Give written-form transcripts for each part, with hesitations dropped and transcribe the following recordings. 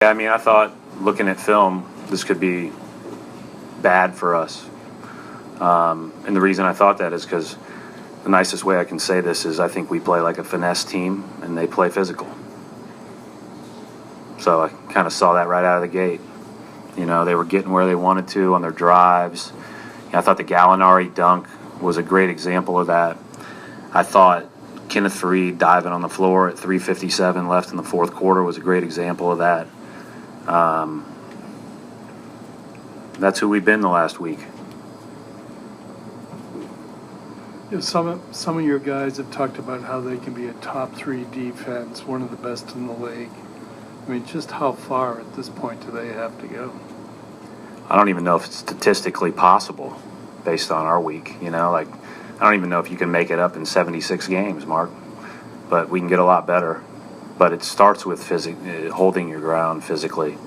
Yeah, I mean, I thought looking at film, this could be bad for us. And the reason I thought that is because the nicest way I can say this is I think we play like a finesse team and they play physical. So I kind of saw that right out of the gate. You know, they were getting where they wanted to on their drives. I thought the Gallinari dunk was a great example of that. I thought Kenneth Faried diving on the floor at 3:57 left in the fourth quarter was a great example of that. That's who we've been the last week. You know, some of your guys have talked about how they can be a top 3 defense, one of the best in the league. I mean, just how far at this point do they have to go? I don't even know if it's statistically possible based on our week. You know, like, I don't even know if you can make it up in 76 games, Mark. But we can get a lot better. But it starts with holding your ground physically.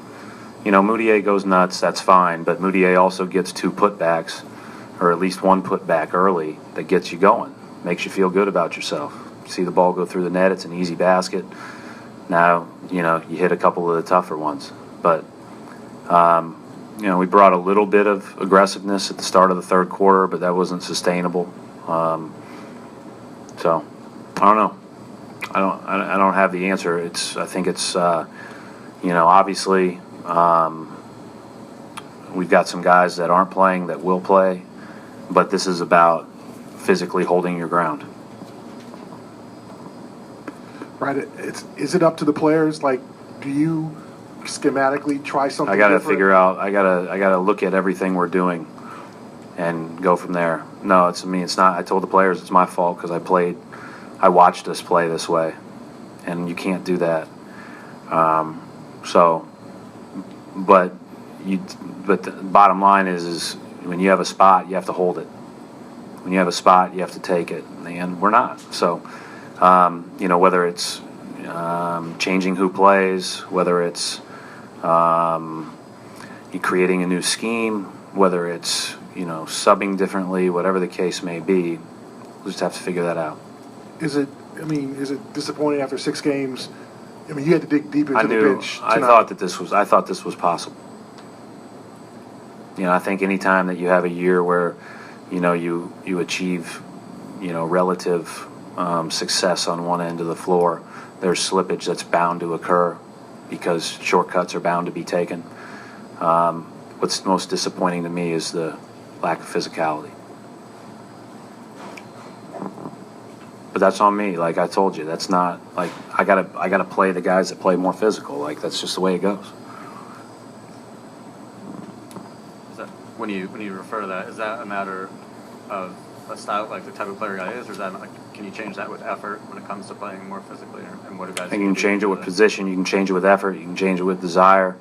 You know, Moutier goes nuts, that's fine, but Moutier also gets 2 putbacks, or at least 1 putback early that gets you going, makes you feel good about yourself. See the ball go through the net, it's an easy basket. Now, you know, you hit a couple of the tougher ones. But, you know, we brought a little bit of aggressiveness at the start of the third quarter, but that wasn't sustainable. So, I don't know. I don't have the answer. I think it's, you know, obviously we've got some guys that aren't playing that will play, but this is about physically holding your ground. Right. Is it up to the players? Like, do you schematically try something? I got to different? figure out. I gotta look at everything we're doing and go from there. No, it's not. I told the players it's my fault because I watched us play this way, and you can't do that. But the bottom line is when you have a spot, you have to hold it. When you have a spot, you have to take it, and we're not. So, you know, whether it's changing who plays, whether it's you creating a new scheme, whether it's, you know, subbing differently, whatever the case may be, we'll just have to figure that out. Is it disappointing after 6 games? I mean, you had to dig deep into the bench tonight. I thought this was possible. You know, I think any time that you have a year where, you know, you achieve, you know, relative success on one end of the floor, there's slippage that's bound to occur because shortcuts are bound to be taken. What's most disappointing to me is the lack of physicality. But that's on me. Like I told you, that's not like I gotta play the guys that play more physical. Like that's just the way it goes. Is that, when you refer to that, is that a matter of a style, like the type of player guy is, or is that like, can you change that with effort when it comes to playing more physically, and what do guys? I think you can change it with position. You can change it with effort. You can change it with desire.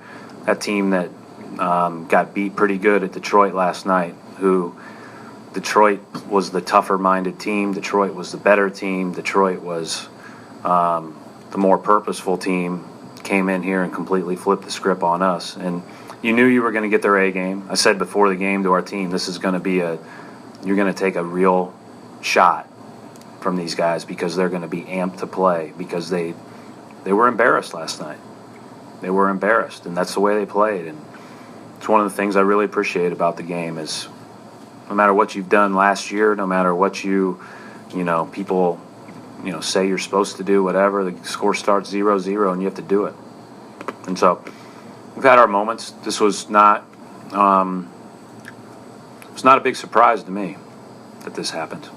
That team that got beat pretty good at Detroit last night, Detroit was the tougher-minded team. Detroit was the better team. Detroit was the more purposeful team, came in here and completely flipped the script on us. And you knew you were going to get their A game. I said before the game to our team, this is going to be you're going to take a real shot from these guys because they're going to be amped to play because they were embarrassed last night. They were embarrassed, and that's the way they played. And it's one of the things I really appreciate about the game is no matter what you've done last year, no matter what you know, people, you know, say you're supposed to do, whatever, the score starts 0-0 and you have to do it. And so we've had our moments. This was not, it's not a big surprise to me that this happened.